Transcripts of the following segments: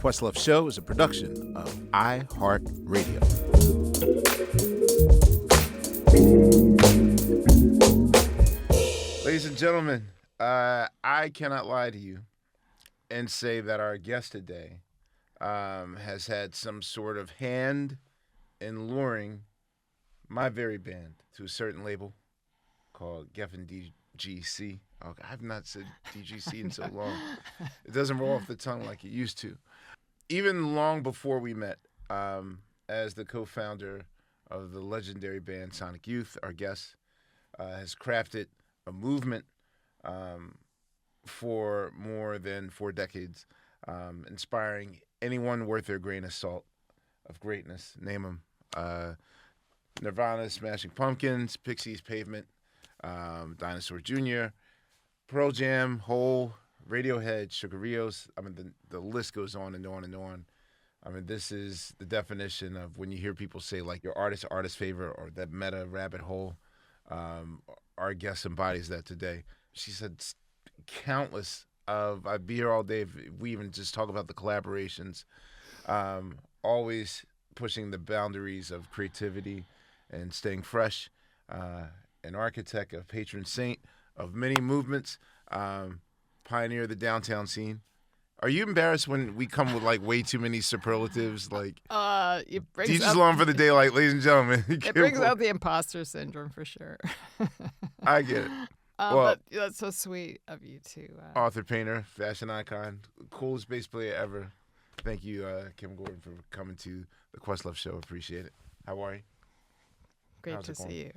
Questlove Show is a production of iHeartRadio. Ladies and gentlemen, I cannot lie to you and say that our guest today has had some sort of hand in luring my very band to a certain label called Geffen DGC. Oh, I've not said DGC in so long. It doesn't roll off the tongue like it used to. Even long before we met, as the co-founder of the legendary band Sonic Youth, our guest has crafted a movement for more than 4 decades, inspiring anyone worth their grain of salt of greatness. Name them. Nirvana, Smashing Pumpkins, Pixies, Pavement, Dinosaur Jr., Pearl Jam, Hole, Radiohead, Sugar Rios. I mean, the list goes on and on and on. I mean, this is the definition of when you hear people say, like, your artist favorite or that meta rabbit hole. Our guest embodies that today. She said countless of, I'd be here all day if we even just talk about the collaborations. Always pushing the boundaries of creativity and staying fresh. An architect, a patron saint of many movements, pioneer of the downtown scene. Are you embarrassed when we come with like way too many superlatives? Like, it brings do you just up, long for the day, like, ladies and gentlemen? It brings out the imposter syndrome for sure. I get it. But that's so sweet of you too. Author, painter, fashion icon, coolest bass player ever. Thank you, Kim Gordon, for coming to the Questlove Show. Appreciate it. How are you? Great to see you.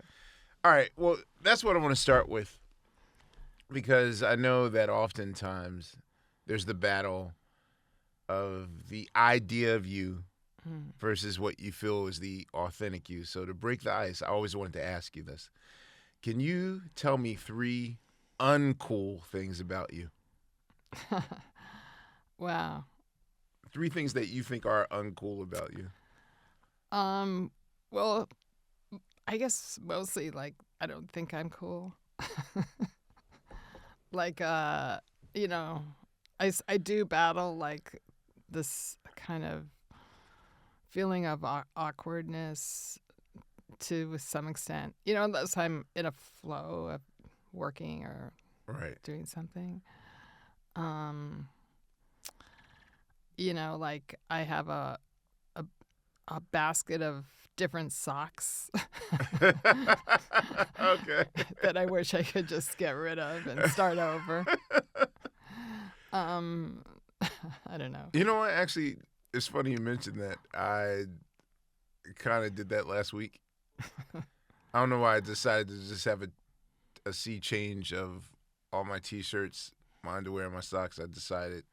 All right. Well, that's what I want to start with, because I know that oftentimes there's the battle of the idea of you versus what you feel is the authentic you. So to break the ice, I always wanted to ask you this. Can you tell me 3 uncool things about you? Wow. 3 things that you think are uncool about you. Well, I guess mostly, like, I don't think I'm cool. Like, you know, I do battle, like, this kind of feeling of awkwardness to some extent, you know, unless I'm in a flow of working or doing something. You know, like, I have a basket of different socks Okay. that I wish I could just get rid of and start over. I don't know. You know what? Actually, it's funny you mentioned that. I kind of did that last week. I don't know why I decided to just have a sea change of all my T-shirts, my underwear, and my socks. I decided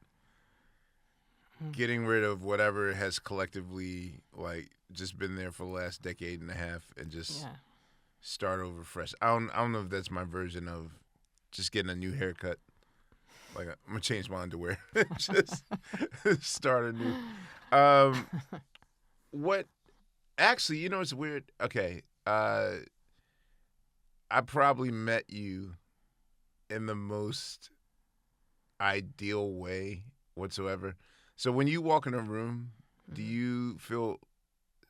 getting rid of whatever has collectively, like, just been there for the last decade and a half and just start over fresh. I don't know if that's my version of just getting a new haircut. Like, I'm going to change my underwear. Just start anew. What, actually, you know, it's weird. Okay. I probably met you in the most ideal way whatsoever. So when you walk in a room, do you feel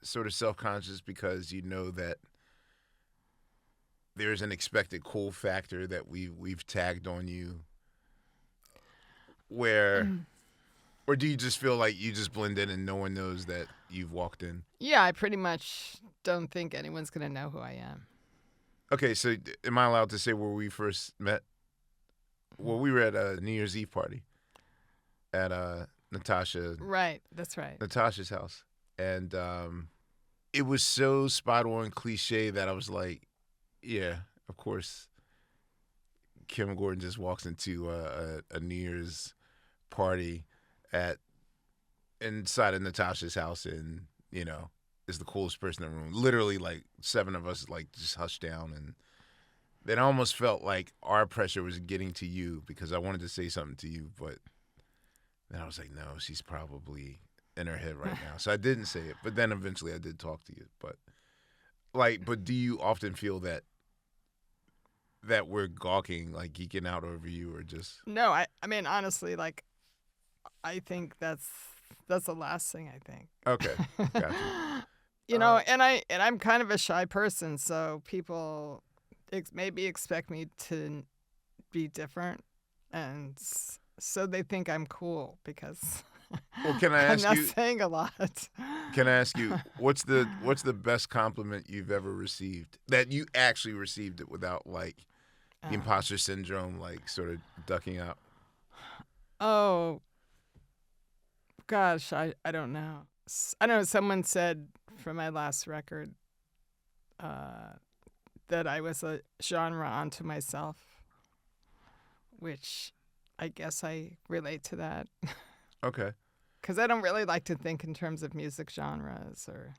sort of self-conscious because you know that there's an expected cool factor that we've tagged on you? Where, or do you just feel like you just blend in and no one knows that you've walked in? Yeah, I pretty much don't think anyone's going to know who I am. Okay, so am I allowed to say where we first met? Well, we were at a New Year's Eve party at Natasha. Right, that's right. Natasha's house. And it was so spot on cliche that I was like, yeah, of course, Kim Gordon just walks into a New Year's party inside of Natasha's house and, you know, is the coolest person in the room. Literally, like, 7 of us, like, just hushed down. And then I almost felt like our pressure was getting to you because I wanted to say something to you. But then I was like, no, she's probably in her head right now. So I didn't say it. But then eventually I did talk to you. But do you often feel that we're gawking, like, geeking out over you, or just... No, I mean, honestly, like, I think that's that's the last thing I think. Okay, gotcha. You know, and I'm kind of a shy person, so people maybe expect me to be different, and so they think I'm cool because Well, can I I'm ask not you? saying a lot. Can I ask you what's the best compliment you've ever received that you actually received it without like the Uh, imposter syndrome, like sort of ducking out? oh gosh, I don't know. I don't know. Someone said from my last record uh, that I was a genre unto myself, which I guess I relate to that Okay. because I don't really like to think in terms of music genres or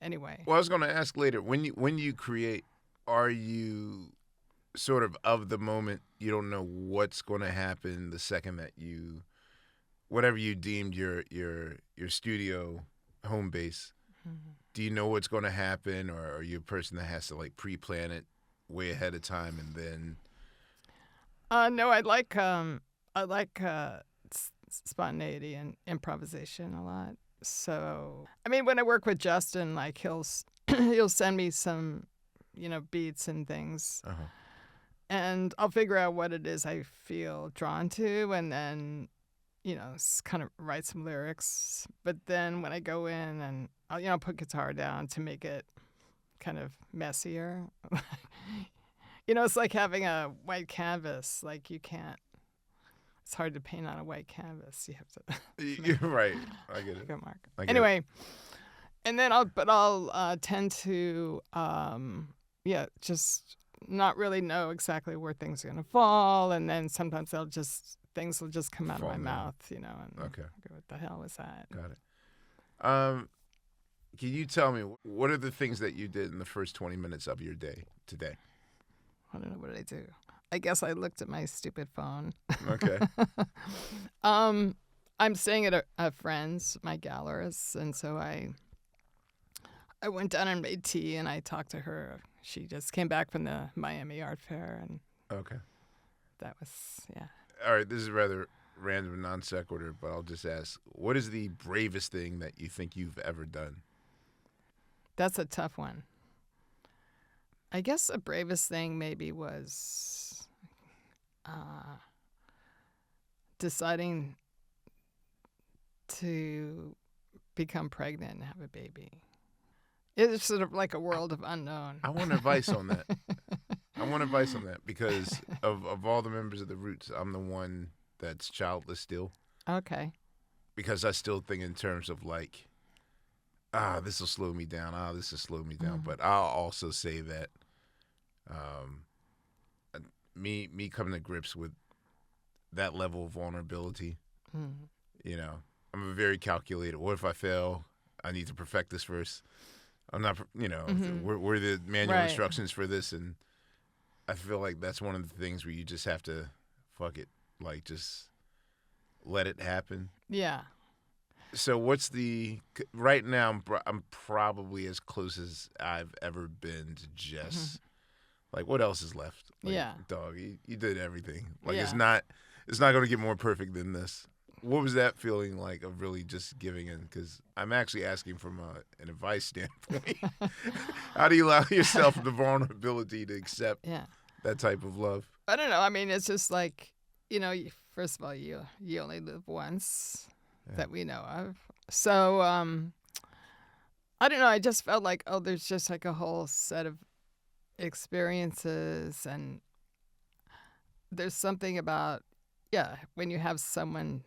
anyway. Well, I was going to ask later when you create, are you sort of the moment? You don't know what's going to happen the second that you whatever you deemed your studio home base. Mhm. Do you know what's going to happen, or are you a person that has to like pre-plan it way ahead of time and then? No, I like spontaneity and improvisation a lot. So I mean, when I work with Justin, like he'll send me some, beats and things, Uh-huh. and I'll figure out what it is I feel drawn to, and then kind of write some lyrics. But then when I go in and I'll put guitar down to make it kind of messier. It's like having a white canvas. Like you can't. It's hard to paint on a white canvas. You have to You're right. I get it. make a mark. I get it. Anyway, and then I'll tend to just not really know exactly where things are gonna fall, and then sometimes things will just come out of Fall my down. mouth, and Okay. I go, what the hell was that? Got it. Can you tell me what are the things that you did in the first 20 minutes of your day today? I don't know, what did I do? I guess I looked at my stupid phone. Okay. I'm staying at a friend's, my gallerist, and so I went down and made tea, and I talked to her. She just came back from the Miami Art Fair, and Okay. that was, yeah. All right. This is rather random, non sequitur, but I'll just ask: what is the bravest thing that you think you've ever done? That's a tough one. I guess the bravest thing maybe was deciding to become pregnant and have a baby. It's sort of like a world of unknown. I want advice on that. I want advice on that because of all the members of the Roots, I'm the one that's childless still. Okay. Because I still think in terms of like, this will slow me down. This will slow me down. Mhm. But I'll also say that, me coming to grips with that level of vulnerability, Mhm. I'm a very calculated. What if I fail? I need to perfect this first. I'm not, Mhm. we're the manual Right. instructions for this, and I feel like that's one of the things where you just have to fuck it, like just let it happen. Yeah. So what's right now? I'm probably as close as I've ever been to Jess. Like, what else is left? Like, Yeah. dog, you did everything. Like, Yeah. it's not going to get more perfect than this. What was that feeling like of really just giving in? Because I'm actually asking from an advice standpoint. How do you allow yourself the vulnerability to accept Yeah. that type of love? I don't know. I mean, it's just like, first of all, you only live once Yeah. that we know of. So, I don't know. I just felt like, oh, there's just like a whole set of experiences, and there's something about, when you have someone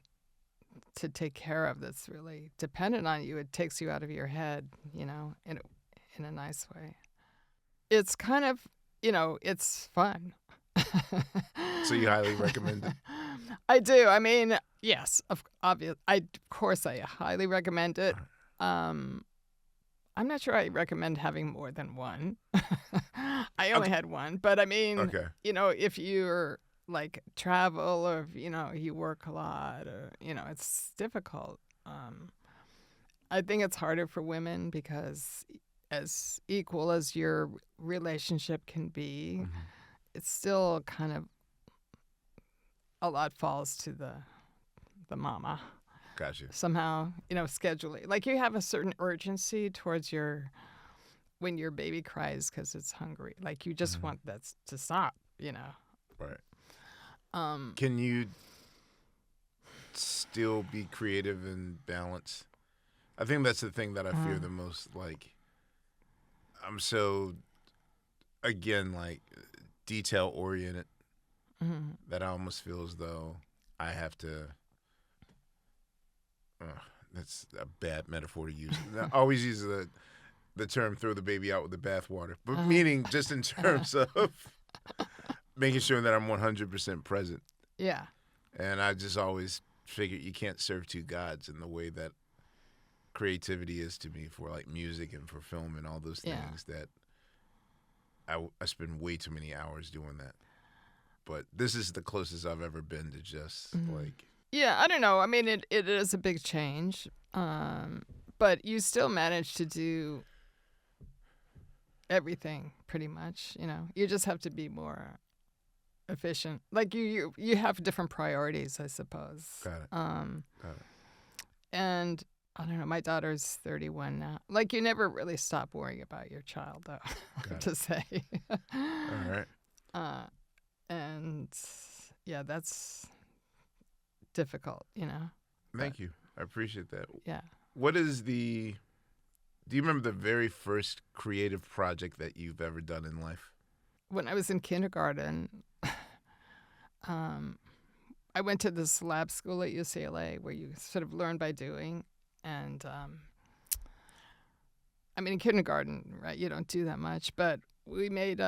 to take care of that's really dependent on you, it takes you out of your head, in a nice way. It's kind of, it's fun. So you highly recommend it? I do. I mean, yes, of course I highly recommend it. I'm not sure I recommend having more than one. I only had one, but I mean, Okay. if you're like travel, or if, you work a lot, or it's difficult. I think it's harder for women because as equal as your relationship can be, Mhm. it's still kind of a lot falls to the mama. Gotcha. somehow, schedule it. Like you have a certain urgency towards when your baby cries because it's hungry. Like you just want that to stop, Right. Um, Can you still be creative and balanced? I think that's the thing that I fear the most. Like, I'm so, again, like, detail oriented that I almost feel as though I have to. That's a bad metaphor to use. I always use the term "throw the baby out with the bathwater," but meaning just in terms of making sure that I'm 100% present. yeah. And I just always figured you can't serve two gods in the way that creativity is to me for like music and for film and all those things that I spend way too many hours doing that. But this is the closest I've ever been to just like. Yeah, I don't know. I mean, it is a big change, but you still manage to do everything pretty much. You just have to be more efficient. Like you have different priorities, I suppose. Got it. Got it. And I don't know. My daughter's 31 now. Like you never really stop worrying about your child, though. To say. All right. And yeah, that's difficult, Thank you. I appreciate that. Yeah. What is do you remember the very first creative project that you've ever done in life? When I was in kindergarten, I went to this lab school at UCLA where you sort of learn by doing. And I mean, in kindergarten, right, you don't do that much, but we made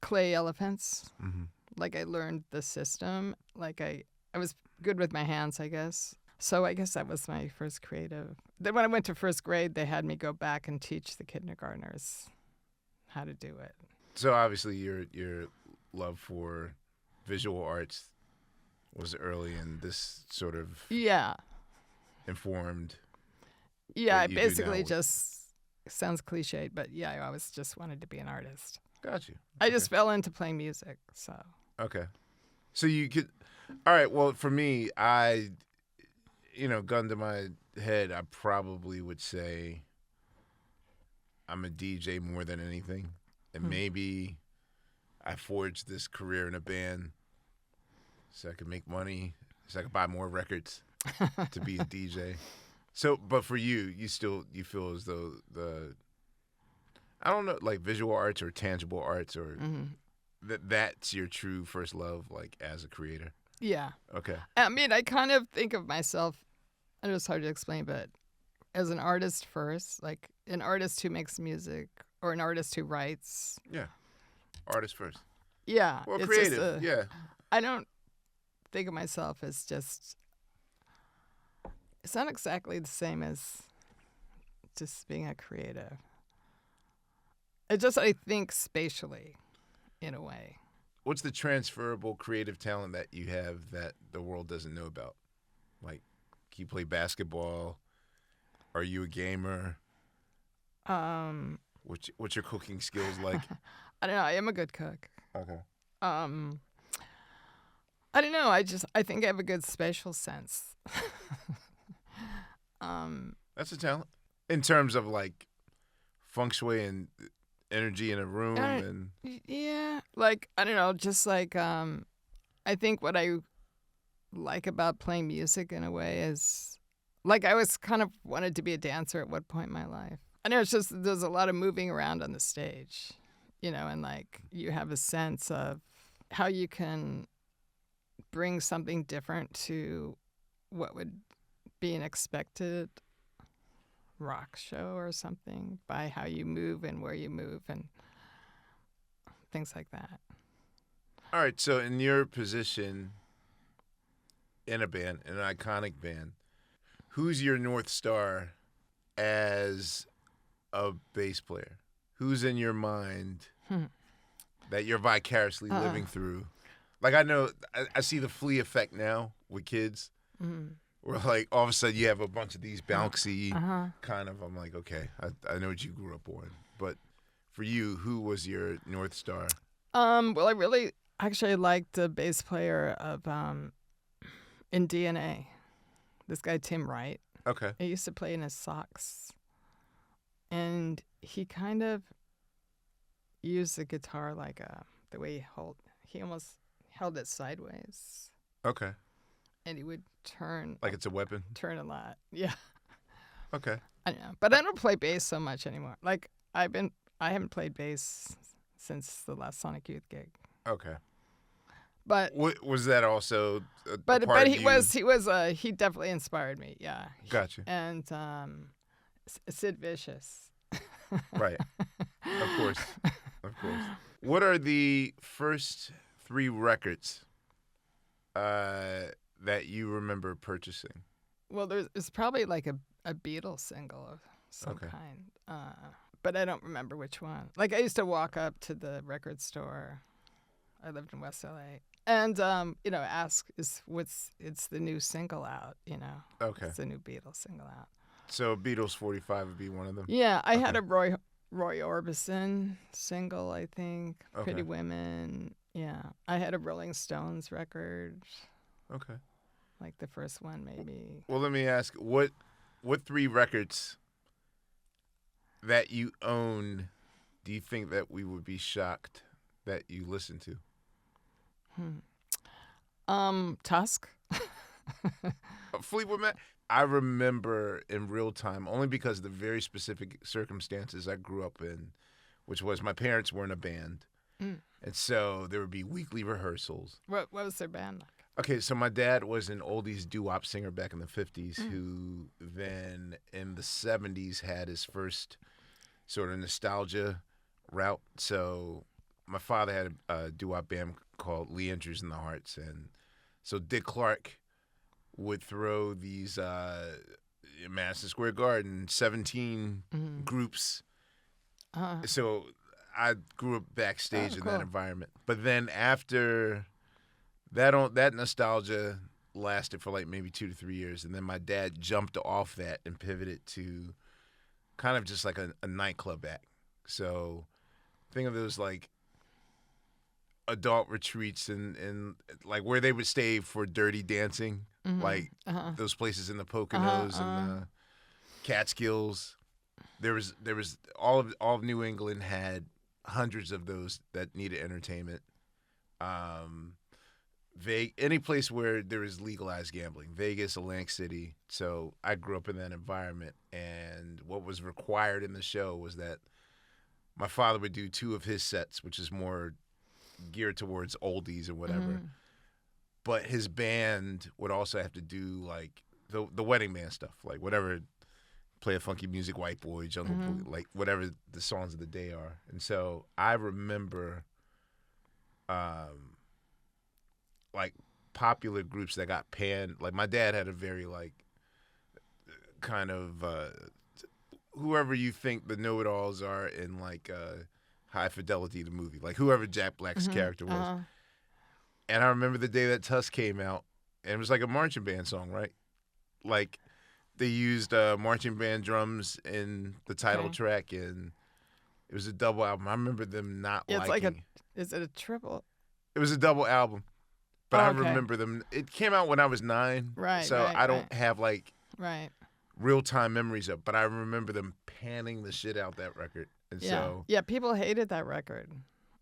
clay elephants. Mm-hmm. Like I learned the system. Like I was good with my hands, I guess. So I guess that was my first creative. Then when I went to first grade, they had me go back and teach the kindergartners how to do it. So obviously your love for visual arts was early, and this sort of informed. Yeah, it basically just sounds cliched, but yeah, I always just wanted to be an artist. Got you. I just fell into playing music, so. Okay. So you could, all right, well, for me, gun to my head, I probably would say I'm a DJ more than anything. And maybe I forged this career in a band so I could make money, so I could buy more records to be a DJ. So, but for you feel as though I don't know, like visual arts or tangible arts or that's your true first love, like as a creator? Yeah. Okay. I mean, I kind of think of myself, I know it's hard to explain, but as an artist first, like an artist who makes music or an artist who writes. Yeah. Artist first. Yeah. Well, creative. Yeah. I don't think of myself as just, it's not exactly the same as just being a creative. It's just, I think spatially in a way. What's the transferable creative talent that you have that the world doesn't know about? Like, can you play basketball? Are you a gamer? What's your cooking skills like? I don't know. I am a good cook. Okay. I don't know. I think I have a good spatial sense. That's a talent. In terms of like feng shui and energy in a room and yeah, like I don't know, just like I think what I like about playing music in a way is like I was kind of wanted to be a dancer at one point in my life. I know it's just there's a lot of moving around on the stage, and like you have a sense of how you can bring something different to what would be an expected rock show or something by how you move and where you move and things like that. All right, so in your position in a band, in an iconic band, who's your North Star as a bass player? Who's in your mind that you're vicariously living through? Like I know, I see the Flea effect now with kids. Where like all of a sudden you have a bunch of these bouncy kind of. I'm like, okay, I know what you grew up on, but for you, who was your North Star? Well, I really liked the bass player of in DNA, this guy Tim Wright. Okay. I used to play in his socks, and he kind of used the guitar like the way he almost held it sideways, Okay. and he would turn Like it's a weapon. turn a lot. Yeah, Okay. I know, but I don't play bass so much anymore. Like I haven't played bass since the last Sonic Youth gig. Okay. But Was that also a but part of he you? was he definitely inspired me. Yeah. Gotcha. And Sid Vicious. Right. Of course. Of course. What are the first 3 records that you remember purchasing? Well, there's probably like a Beatles single of some Okay. kind, but I don't remember which one. Like I used to walk up to the record store. I lived in West LA, and ask it's the new single out. Okay. It's the new Beatles single out. So Beatles 45 would be one of them. Yeah, I had Okay. a Roy Orbison single, I think. Pretty Okay. Women. Yeah, I had a Rolling Stones record, Okay. like the first one maybe. Well, let me ask, what 3 records that you own do you think that we would be shocked that you listen to? Tusk. Fleetwood Mac. I remember in real time, only because of the very specific circumstances I grew up in, which was my parents were in a band, Mm. and so there would be weekly rehearsals. What was their band like? Okay, so my dad was an oldies doo-wop singer back in the 50s who then in the 70s had his first sort of nostalgia route. So my father had a doo-wop band called Lee Andrews and the Hearts, and so Dick Clark would throw these Madison Square Garden 17 groups. So I grew up backstage in that cool. environment. But then after that nostalgia lasted for like maybe 2 to 3 years, and then my dad jumped off that and pivoted to kind of just like a nightclub act. So think of those like adult retreats and like where they would stay for dirty dancing, like those places in the Poconos and the Catskills. There was all of New England had hundreds of those that needed entertainment. Any place where there is legalized gambling, Vegas, Atlantic City. So I grew up in that environment, and what was required in the show was that my father would do 2 of his sets, which is more geared towards oldies or whatever. But his band would also have to do like the wedding band stuff, like whatever, play a funky music, White Boy, Jungle Boy, like whatever the songs of the day are. And so I remember like popular groups that got panned. Like my dad had a very like kind of whoever you think the know-it-alls are in like High Fidelity, the movie, like whoever Jack Black's character was. And I remember the day that Tusk came out, and it was like a marching band song, right? Like they used marching band drums in the title track, and it was a double album. I remember them not It's liking. like is it a triple? It was a double album, but I Okay. remember them. It came out when I was 9, Right, so right, I don't right. have like Right. real time memories of. But I remember them panning the shit out that record, and Yeah. Yeah. People hated that record.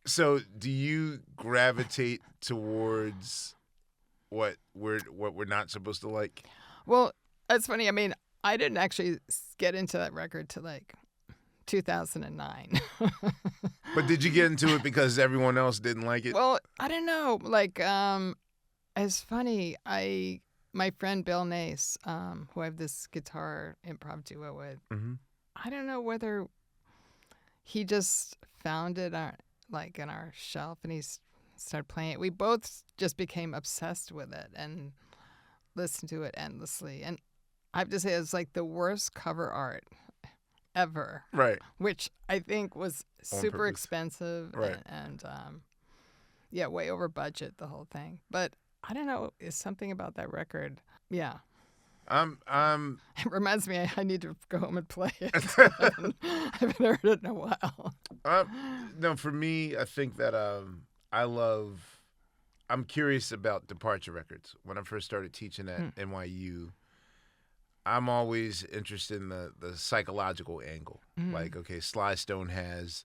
So do you gravitate towards what we're not supposed to like? Well, it's funny. I mean, I didn't actually get into that record till like 2009. But did you get into it because everyone else didn't like it? Well, I don't know. Like, it's funny. My friend Bill Nace, who I have this guitar improv duo with, I don't know whether he just found it in our shelf and he started playing it. We both just became obsessed with it and listened to it endlessly. And I have to say, it's like the worst cover art ever. Right. Which I think was On super purpose. expensive Right. and yeah, way over budget, the whole thing. But I don't know, it's something about that record. Yeah. I'm It reminds me I need to go home and play it. I haven't heard it in a while. no, for me, I think that I'm curious about departure records. When I first started teaching at NYU, I'm always interested in the psychological angle. Like, okay, Sly Stone has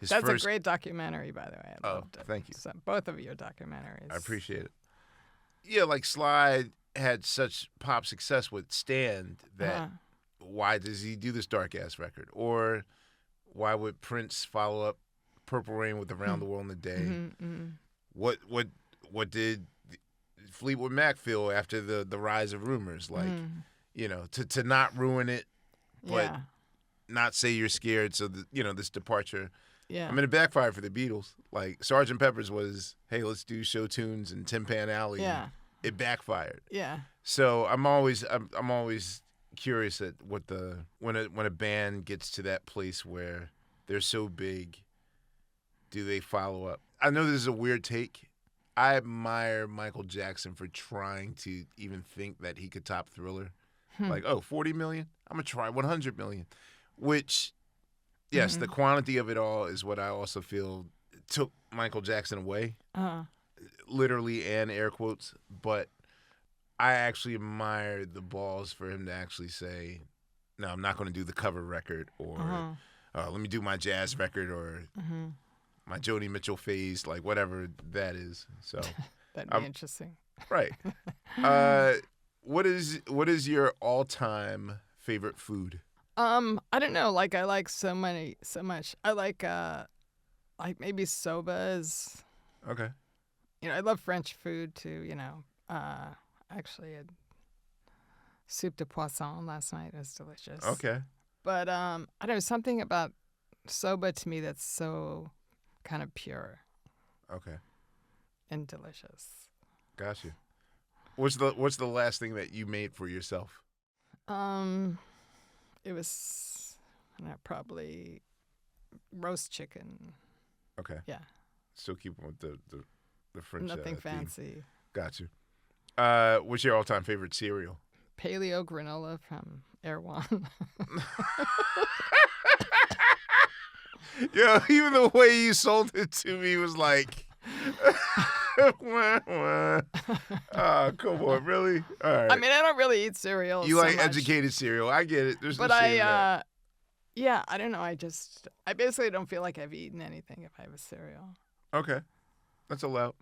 his That's first. a great documentary, by the way. I Oh, loved it. thank you. So, both of your documentaries. I appreciate it. Yeah, like Sly had such pop success with Stand that why does he do this dark ass record? Or why would Prince follow up Purple Rain with Around the World in a Day? What did Fleetwood Mac feel after the rise of Rumors? Like, to not ruin it, but not say you're scared. So this departure. Yeah. I mean, it backfired for the Beatles. Like Sgt. Pepper's was, hey, let's do show tunes and Tin Pan Alley. Yeah. It backfired. Yeah. So I'm always curious at when a band gets to that place where they're so big, do they follow up? I know this is a weird take. I admire Michael Jackson for trying to even think that he could top Thriller. Like, 40 million? I'm going to try 100 million. Which, yes, the quantity of it all is what I also feel took Michael Jackson away. Literally and air quotes. But I actually admire the balls for him to actually say, no, I'm not going to do the cover record, or let me do my jazz record, or my Joni Mitchell phase, like whatever that is. So that'd be interesting. Right. What is your all-time favorite food? I don't know. Like, I like so much. I like maybe soba is. Okay. I love French food too. Actually, had soup de poisson last night. It was delicious. Okay. But I don't know, something about soba to me that's so kind of pure. Okay. And delicious. Gotcha. What's the last thing that you made for yourself? It was probably roast chicken. Okay. Yeah. Still keeping with the French. Nothing theme. fancy. Gotcha. What's your all-time favorite cereal? Paleo granola from Erewhon. Yeah, even the way you sold it to me was like, wah, wah. Oh, come on, really? All right. I mean, I don't really eat cereal. You so like much, educated cereal. I get it. There's but no shame in that. I don't know. I basically don't feel like I've eaten anything if I have a cereal. Okay. That's allowed.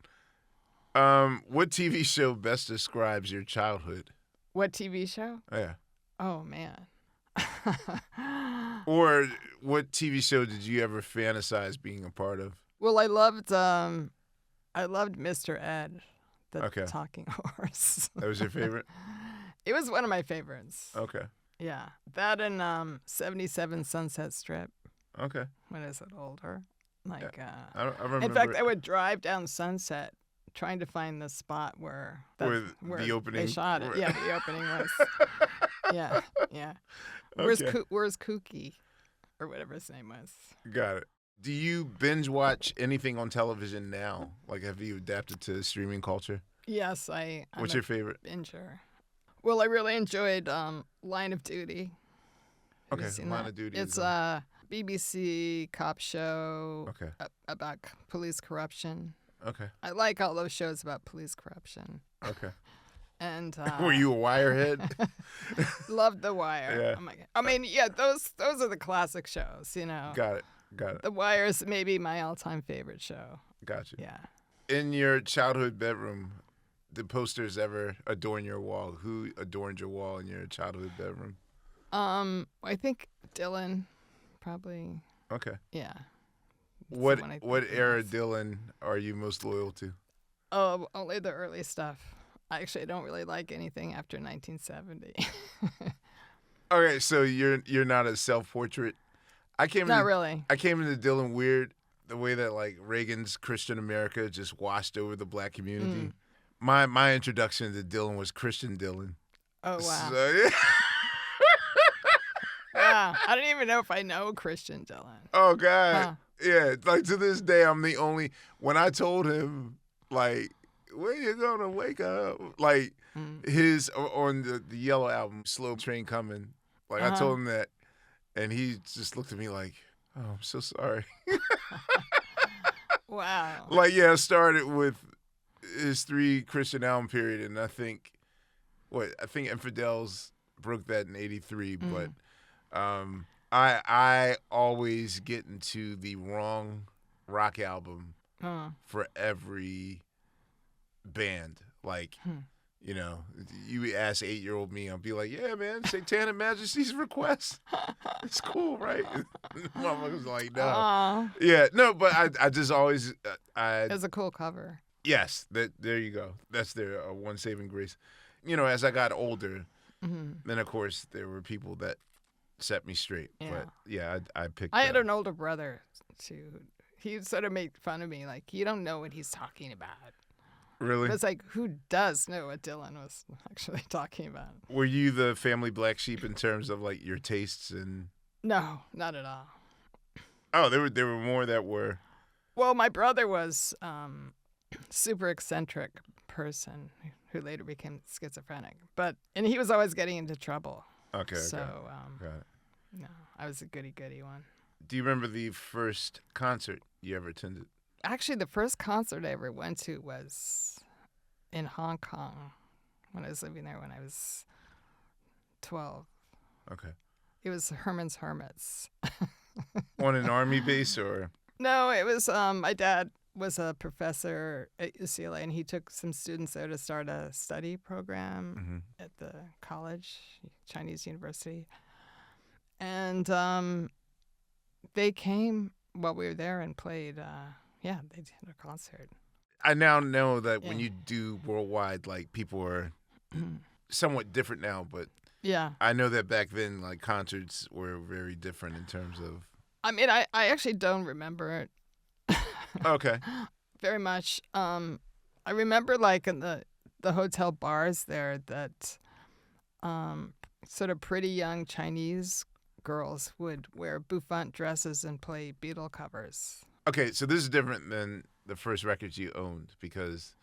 What TV show best describes your childhood? What TV show? Yeah. Oh, man. Or what TV show did you ever fantasize being a part of? Well, I loved Mr. Ed, the Okay. talking horse. That was your favorite? It was one of my favorites. Okay. Yeah. That and 77 Sunset Strip Okay. when I was older. Like, I remember. in fact, I would drive down Sunset trying to find the spot where the opening. they shot it. Yeah, the opening was. Yeah, yeah. Okay. Where's Kooky, or whatever his name was? Got it. Do you binge watch anything on television now? Like, have you adapted to streaming culture? Yes, I'm What's your favorite? binger. Well, I really enjoyed Line of Duty. Have you Okay, seen Line that? of Duty. It's a BBC cop show Okay. about police corruption. Okay. I like all those shows about police corruption. Okay. And Were you a wirehead? loved The Wire. Yeah. Oh my God. I mean, yeah, those are the classic shows, Got it. The Wire is maybe my all-time favorite show. Gotcha. Yeah. In your childhood bedroom, did posters ever adorn your wall? Who adorned your wall in your childhood bedroom? I think Dylan, probably. Okay. Yeah. What Someone I what think era of. Dylan are you most loyal to? Oh, only the early stuff. I actually don't really like anything after 1970. Okay, so you're not a self-portrait. Not really. I came into Dylan weird, the way that like Reagan's Christian America just washed over the black community. My introduction to Dylan was Christian Dylan. Oh, wow. So, yeah. Wow. I don't even know if I know Christian Dylan. Oh God. Huh. Yeah, like to this day, I'm the only. When I told him, like, when you gonna wake up, like his on the Yellow album, Slow Train Coming. Like I told him that, and he just looked at me like, "Oh, I'm so sorry." Wow. Like, yeah, it started with his 3 Christian album period, and I think Infidels broke that in '83, but Mm. I always get into the wrong rock album Oh. for every band. Like, Hmm. you know, you ask 8-year-old me, I'll be like, yeah, man, Satanic Majesty's Request. It's cool, right? Motherfuckers like, no. Oh. Yeah, no, but I just always, It's a cool cover. yes, there you go. That's their one saving grace. You know, as I got older, Hmm. then of course there were people that set me straight. Yeah. But yeah, I picked. I had an older brother too. He sort of made fun of me, like, you don't know what he's talking about. Really? But it's like, who does know what Dylan was actually talking about? Were you the family black sheep in terms of like your tastes and? No, not at all. Oh, there were more that were. Well, my brother was super eccentric person who later became schizophrenic, and he was always getting into trouble. Okay. So Got it. no, I was a goody one. Do you remember the first concert you ever attended? Actually, the first concert I ever went to was in Hong Kong when I was living there when I was 12. Okay. It was Herman's Hermits. On an army base or? No, it was my dad was a professor at UCLA, and he took some students there to start a study program at the college, Chinese University. And they came while we were there and played. They did a concert. I now know that when Yeah. you do worldwide, like people are somewhat different now, but Yeah. I know that back then, like concerts were very different in terms of. I mean, I actually don't remember it Okay. very much. I remember like in the hotel bars there that sort of pretty young Chinese girls would wear bouffant dresses and play Beatle covers. Okay, so this is different than the first records you owned because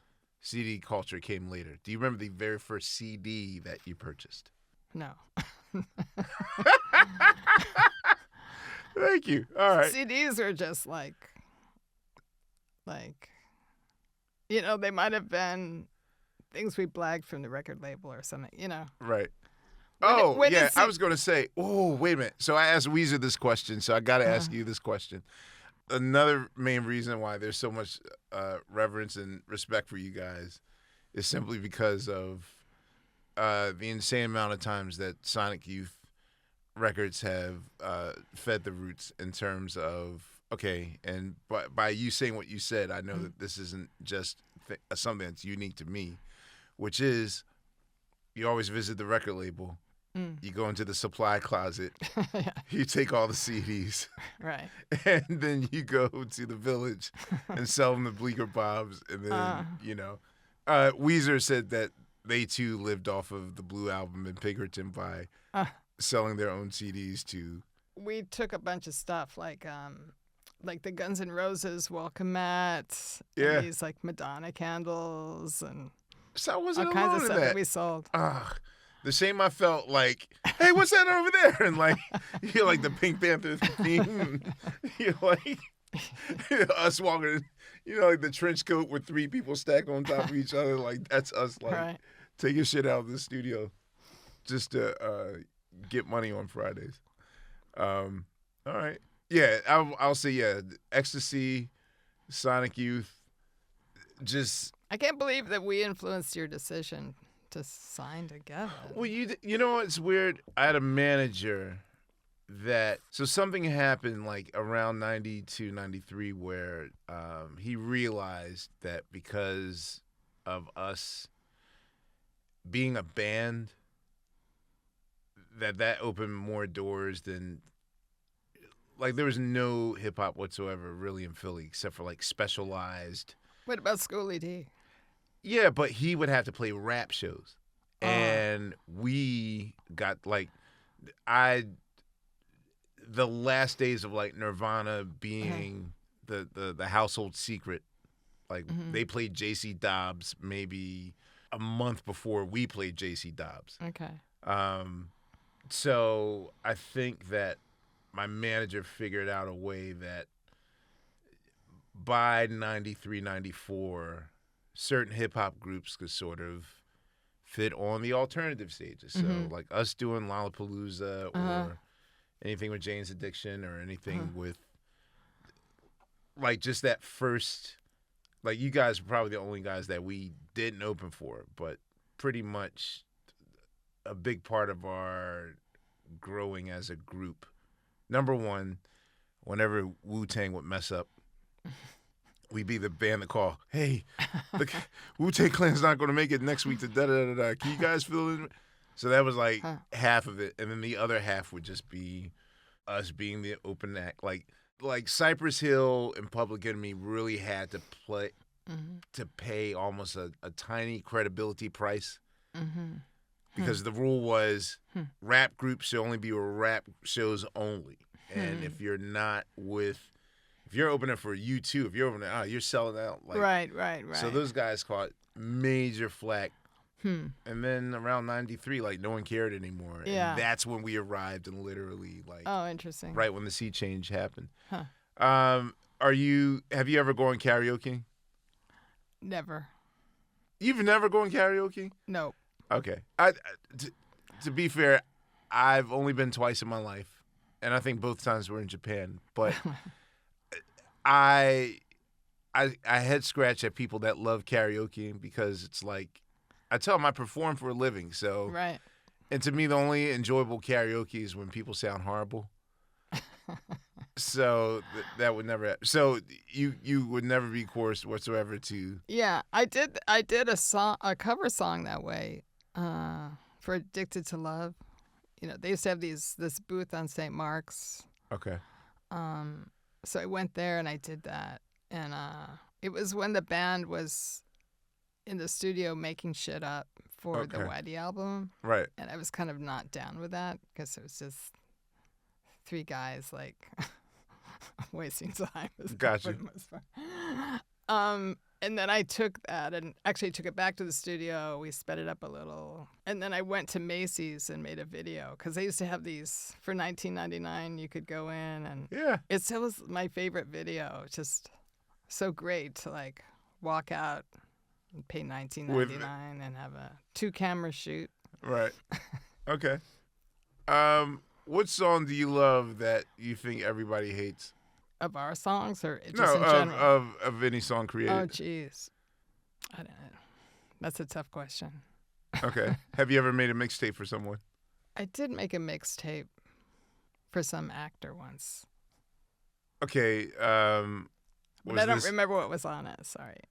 CD culture came later. Do you remember the very first CD that you purchased? No. Thank you. All right. CDs are just like, they might have been things we blagged from the record label or something, Right. When Yeah. is I it- was going to say, wait a minute. So I asked Weezer this question, so I got to ask you this question. Another main reason why there's so much reverence and respect for you guys is simply because of the insane amount of times that Sonic Youth records have fed the roots in terms of, okay, and by you saying what you said, I know that this isn't just something that's unique to me, which is you always visit the record label. You go into the supply closet. Yeah, You take all the CDs, right. and then you go to the village and sell them the Bleecker Bobs. And then, Weezer said that they too lived off of the Blue Album and Pinkerton by selling their own CDs to. We took a bunch of stuff like the Guns N' Roses welcome mat, Yeah. and these like Madonna candles and So I all wasn't kinds alone of in stuff that that. we sold. The same I felt like, hey, what's that over there? And like, you're like the Pink Panther theme. You're like, us walking, like the trench coat with 3 people stacked on top of each other. Like, that's us, like, Right. taking shit out of the studio just to get money on Fridays. All right. Yeah, I'll say, yeah, Ecstasy, Sonic Youth, just. I can't believe that we influenced your decision to sign together. Well, you know what's weird? I had a manager so something happened like around 92, 93 where he realized that because of us being a band, that opened more doors than, like, there was no hip hop whatsoever really in Philly except for like Specialized. What about Schoolie D? Yeah, but he would have to play rap shows. And we got like, the last days of like Nirvana being the household secret, like they played JC Dobbs maybe a month before we played JC Dobbs. Okay. So I think that my manager figured out a way that by 93, 94, certain hip hop groups could sort of fit on the alternative stages. So like us doing Lollapalooza or anything with Jane's Addiction or anything with like just that first, like you guys were probably the only guys that we didn't open for, but pretty much a big part of our growing as a group. Number one, whenever Wu-Tang would mess up, we'd be the band that call, hey, the Wu-Tang Clan's not going to make it next week to da-da-da-da. Can you guys fill in? So that was like half of it. And then the other half would just be us being the open act. Like Cypress Hill and Public Enemy really had to play to pay almost a tiny credibility price. Because the rule was rap groups should only be rap shows only. And if you're not if you're opening for U2, if you're opening, you're selling out. Like, right. So those guys caught major flack. And then around 93, like no one cared anymore. Yeah. And that's when we arrived and literally like. Oh, interesting. Right when the sea change happened. Huh. Have you ever gone karaoke? Never. You've never gone karaoke? No. Okay. To be fair, I've only been twice in my life, and I think both times were in Japan. But I head scratch at people that love karaoke because it's like I tell them I perform for a living. So right. And to me, the only enjoyable karaoke is when people sound horrible. So that would never happen. So you would never be coerced whatsoever to. Yeah, I did a cover song that way for Addicted to Love. You know, they used to have this booth on St. Mark's. Okay. So I went there and I did that. And it was when the band was in the studio making shit up for the Whitey album. Right. And I was kind of not down with that because it was just three guys like wasting time. Gotcha. And then I took that and actually took it back to the studio. We sped it up a little. And then I went to Macy's and made a video because they used to have these for $19.99. You could go in and it still was my favorite video. It's just so great to like walk out and pay $19.99 and have a 2-camera shoot. Right. Okay. What song do you love that you think everybody hates? Of our songs or just in general? Of any song created. Oh, jeez. I don't know. That's a tough question. Okay. Have you ever made a mixtape for someone? I did make a mixtape for some actor once. Okay. But I don't remember what was on it. Sorry.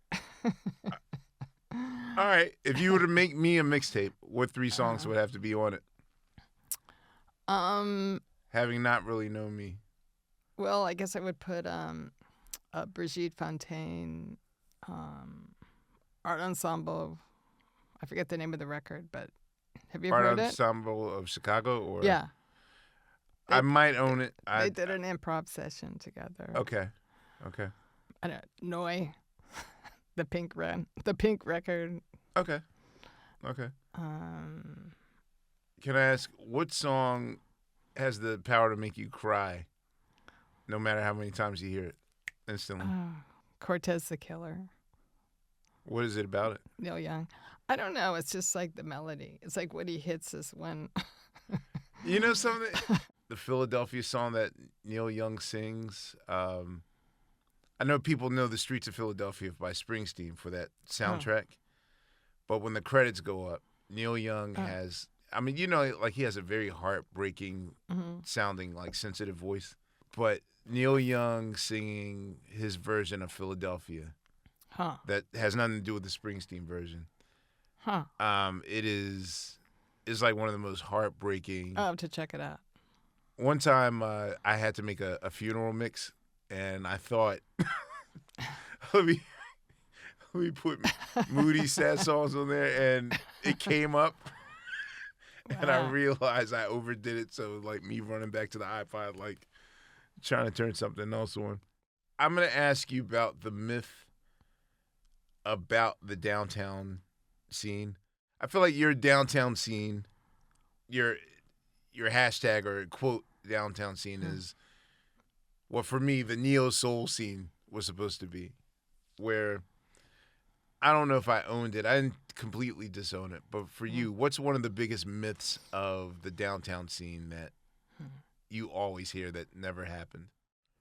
All right. If you were to make me a mixtape, what 3 songs would have to be on it? Having not really known me. Well, I guess I would put Brigitte Fontaine, Art Ensemble. I forget the name of the record, but have you ever heard it? Art Ensemble of Chicago? Or yeah. I might own it. They did an improv session together. Okay. I don't know. Noi, the Pink record. Okay. Can I ask, what song has the power to make you cry, no matter how many times you hear it, instantly? Cortez the Killer. What is it about it? Neil Young. I don't know. It's just like the melody. It's like what he hits us when. You know something? The Philadelphia song that Neil Young sings. I know people know The Streets of Philadelphia by Springsteen for that soundtrack. But when the credits go up, Neil Young has, I mean, you know, like he has a very heartbreaking sounding, like sensitive voice. But Neil Young singing his version of Philadelphia that has nothing to do with the Springsteen version. It's like one of the most heartbreaking. I'll have to check it out. One time I had to make a funeral mix, and I thought, let me put moody sad songs on there, and it came up, and I realized I overdid it. So like me running back to the iPod, like trying to turn something else on. I'm gonna ask you about the myth about the downtown scene. I feel like your downtown scene, your hashtag or quote downtown scene is what for me the neo soul scene was supposed to be, where I don't know if I owned it. I didn't completely disown it. But for you, what's one of the biggest myths of the downtown scene that you always hear that never happened?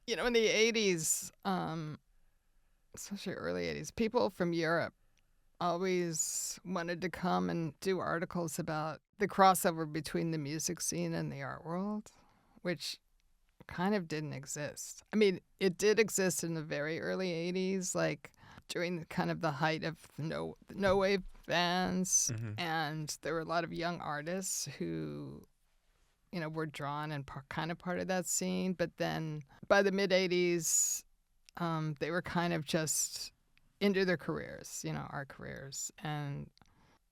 You know, in the 80s, especially early 80s, people from Europe always wanted to come and do articles about the crossover between the music scene and the art world, which kind of didn't exist. I mean, it did exist in the very early 80s, like during kind of the height of no wave bands, and there were a lot of young artists who, you know, were drawn and kind of part of that scene. But then by the mid 80s, they were kind of just into their careers, you know, art careers, and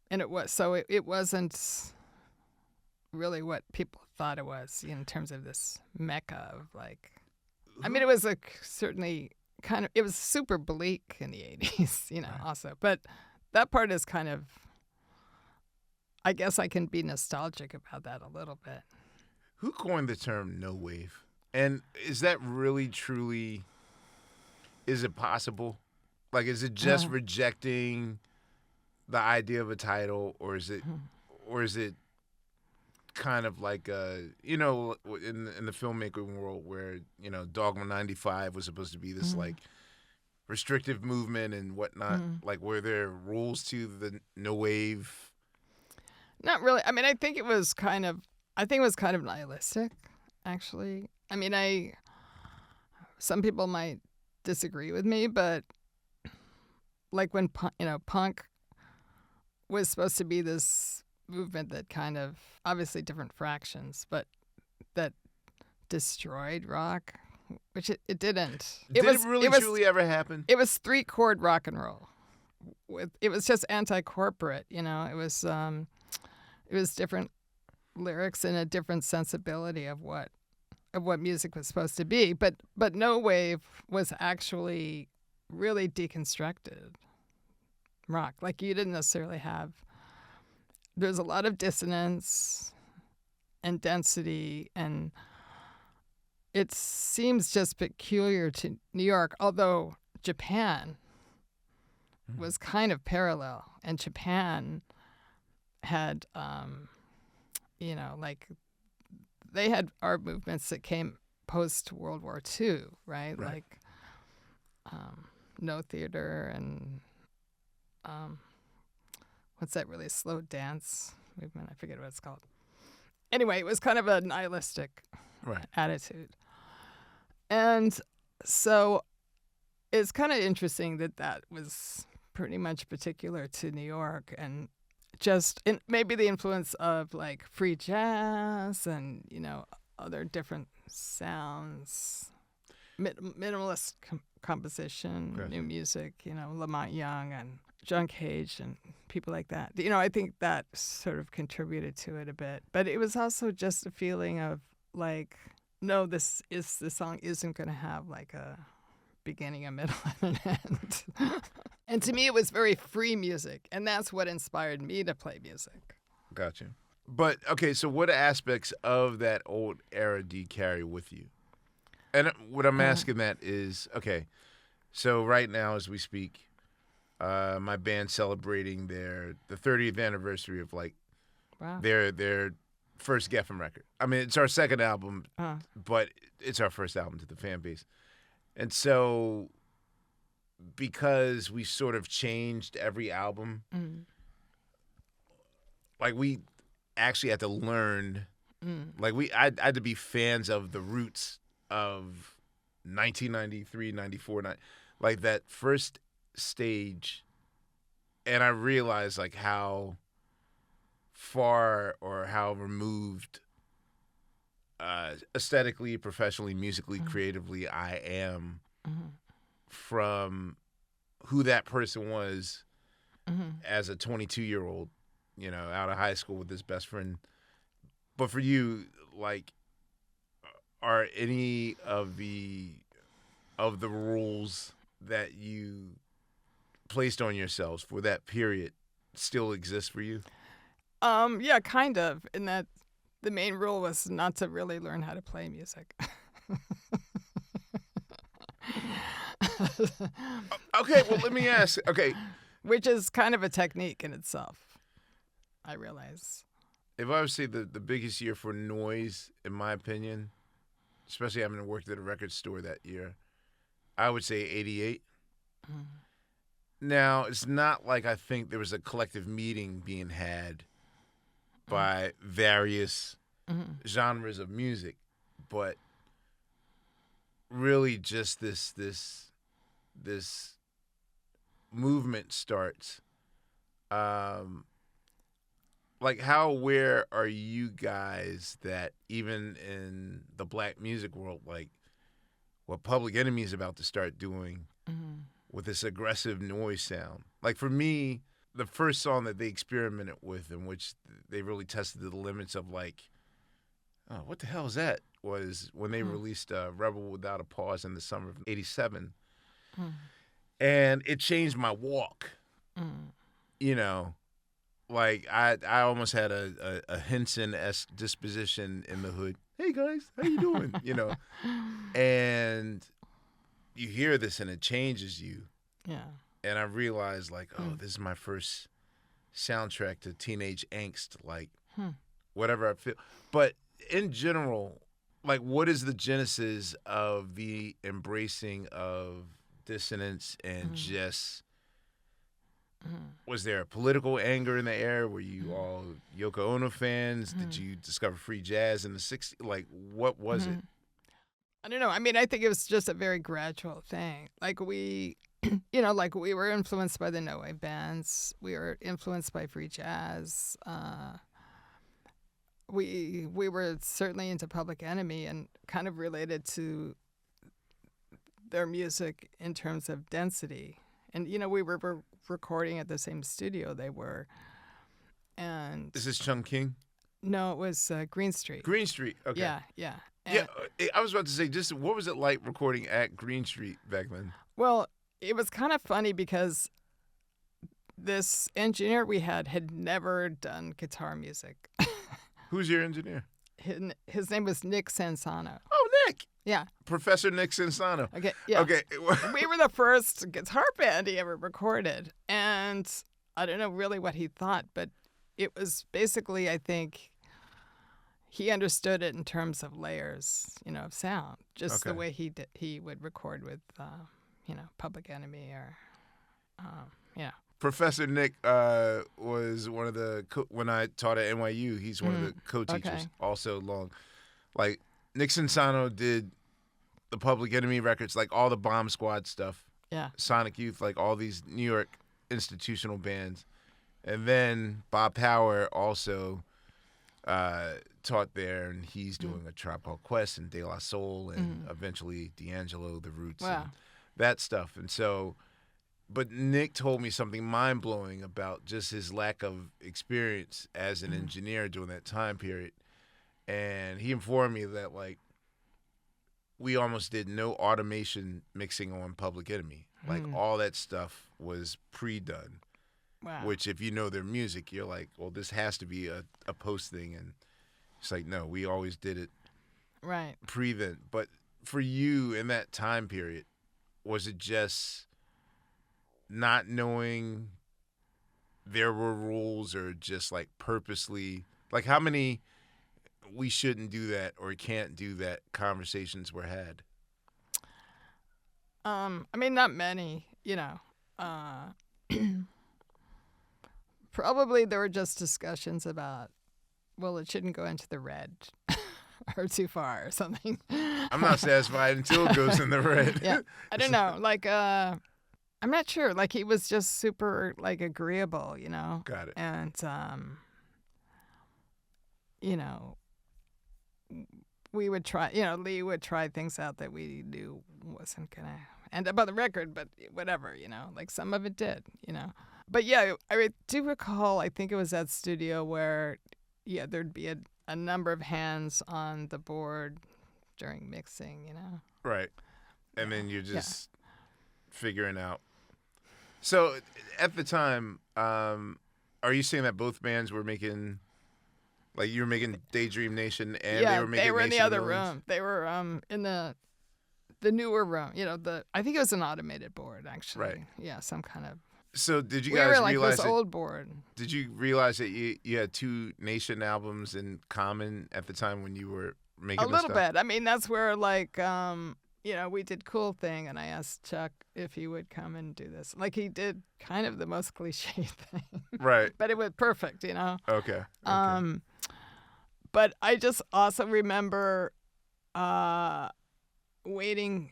it wasn't really what people thought it was, you know, in terms of this mecca of like, I mean, it was certainly kind of, it was super bleak in the 80s, you know, also, but that part is kind of, I guess I can be nostalgic about that a little bit. Who coined the term no wave? And is that really truly, is it possible? Like, is it just rejecting the idea of a title, or is it kind of like you know, in the filmmaking world where, you know, Dogma 95 was supposed to be this like restrictive movement and whatnot. Like, were there rules to the no wave? Not really. I mean, I think it was kind of nihilistic, actually. I mean, some people might disagree with me, but like when punk was supposed to be this movement that kind of, obviously different fractions, but that destroyed rock, which it didn't. Did it really truly ever happen? It was 3-chord rock and roll. It was just anti-corporate, you know. It was different lyrics and a different sensibility of what music was supposed to be. But no wave was actually really deconstructed rock. Like, you didn't necessarily have, there's a lot of dissonance and density, and it seems just peculiar to New York, although Japan was kind of parallel, and Japan had you know, like, they had art movements that came post World War II, right? Like no theater and what's that really slow dance movement? I forget what it's called. Anyway, it was kind of a nihilistic attitude. And so it's kind of interesting that was pretty much particular to New York, and just maybe the influence of like free jazz and, you know, other different sounds, minimalist composition, new music, you know, Lamont Young and John Cage and people like that. You know, I think that sort of contributed to it a bit. But it was also just a feeling of like, no, this song isn't going to have like a beginning, a middle, and an end. And to me, it was very free music, and that's what inspired me to play music. Gotcha. But, okay, so what aspects of that old era do you carry with you? And what I'm asking that is, okay, so right now as we speak, my band's celebrating the 30th anniversary of, like, their first Geffen record. I mean, it's our second album, but it's our first album to the fan base. And so, because we sort of changed every album, like, we actually had to learn, like, I had to be fans of the roots of 1993, 94, like that first stage, and I realized like how far or how removed aesthetically, professionally, musically, creatively I am from who that person was as a 22-year-old, you know, out of high school with his best friend. But for you, like, are any of the rules that you placed on yourselves for that period still exist for you? Yeah, kind of. In that the main rule was not to really learn how to play music. Okay, well, let me ask. Okay, which is kind of a technique in itself, I realize. If I would say the biggest year for noise, in my opinion, especially having worked at a record store that year, I would say 88. Mm. Now, it's not like I think there was a collective meeting being had by various genres of music, but really just this movement starts. Like, how aware are you guys that even in the black music world, like what Public Enemy is about to start doing with this aggressive noise sound? Like, for me, the first song that they experimented with, in which they really tested the limits of, like, oh, what the hell is that, was when they released Rebel Without a Pause in the summer of '87. And it changed my walk. You know, like I almost had a Henson-esque disposition in the hood. Hey guys, how you doing? You know, and you hear this and it changes you. Yeah. And I realized, like, oh, this is my first soundtrack to teenage angst, like whatever I feel. But in general, like, what is the genesis of the embracing of dissonance and just, was there a political anger in the air? Were you all Yoko Ono fans? Did you discover free jazz in the 60s? Like, what was it? I don't know. I mean, I think it was just a very gradual thing. Like, we, you know, like, we were influenced by the no-wave bands. We were influenced by free jazz. We were certainly into Public Enemy and kind of related to their music in terms of density. And, you know, we were recording at the same studio they were. And Is this Chung King? no, it was Green Street. Green Street. Okay. Yeah, yeah. Yeah, I was about to say, just what was it like recording at Green Street back then? Well, it was kind of funny because this engineer we had never done guitar music. Who's your engineer? His name was Nick Sansano. Oh, Nick. Yeah. Professor Nick Sansano. Okay. Yeah. Okay. We were the first guitar band he ever recorded, and I don't know really what he thought, but it was basically, I think, he understood it in terms of layers, you know, of sound, just the way he would record with, you know, Public Enemy or, yeah. Professor Nick was one of the when I taught at NYU. He's one of the co-teachers. Also, like Nick Sansano did the Public Enemy records, like all the Bomb Squad stuff. Yeah. Sonic Youth, like all these New York institutional bands, and then Bob Power also taught there, and he's doing a Tribe Called Quest and De La Soul, and eventually D'Angelo, The Roots, and that stuff. And so, but Nick told me something mind-blowing about just his lack of experience as an engineer during that time period. And he informed me that, like, we almost did no automation mixing on Public Enemy. Like, all that stuff was pre-done. Wow. Which, if you know their music, you're like, well, this has to be a post thing. And it's like, no, we always did it pre-then. But for you in that time period, was it just not knowing there were rules, or just like purposely, like how many we shouldn't do that or can't do that conversations were had? I mean, not many, you know. Probably there were just discussions about, well, it shouldn't go into the red or too far or something. I'm not satisfied until it goes in the red. Yeah. I don't know. Like, I'm not sure. Like, he was just super, like, agreeable, you know? Got it. And, you know, we would try, you know, Lee would try things out that we knew wasn't going to end up on the record, but whatever, you know? Like, some of it did, you know? But yeah, I do recall, I think it was that studio where, yeah, there'd be a number of hands on the board during mixing, you know? Right. And then you're just figuring out. So at the time, are you saying that both bands were making, like you were making Daydream Nation and they were making they were in the Nation other Millions? room. They were in the newer room, you know, I think it was an automated board, actually. Right. Yeah, some kind of So did you We guys were like realize this that? old board. Did you realize that you had two Nation albums in common at the time when you were A making this little stuff? bit. I mean, that's where like we did Cool Thing, and I asked Chuck if he would come and do this. Like he did kind of the most cliche thing, Right. but it was perfect, you know. Okay. But I just also remember waiting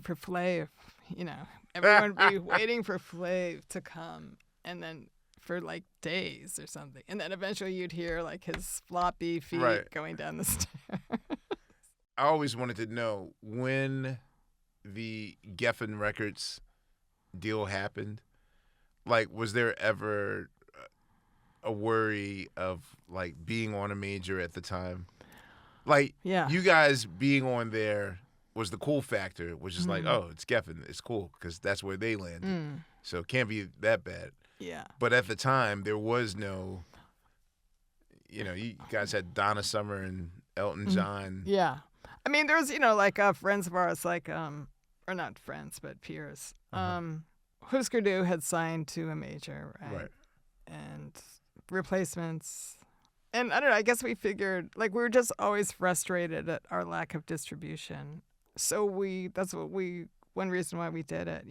for Flav, you know. Everyone would be waiting for Flav to come, and then for like days or something. And then eventually you'd hear like his floppy feet Right. going down the stairs. I always wanted to know when the Geffen Records deal happened. Like, was there ever a worry of like being on a major at the time? Like, Yeah. you guys being on there was the cool factor, which is like, Mm. oh, it's Geffen, it's cool because that's where they landed, so it can't be that bad. Yeah. But at the time, there was no, you guys had Donna Summer and Elton John. Yeah. I mean, there's, like friends of ours, like, or not friends, but peers. Husker Du had signed to a major, right? Right. And Replacements. And I don't know, I guess we figured, like, we were just always frustrated at our lack of distribution. So one reason why we did it,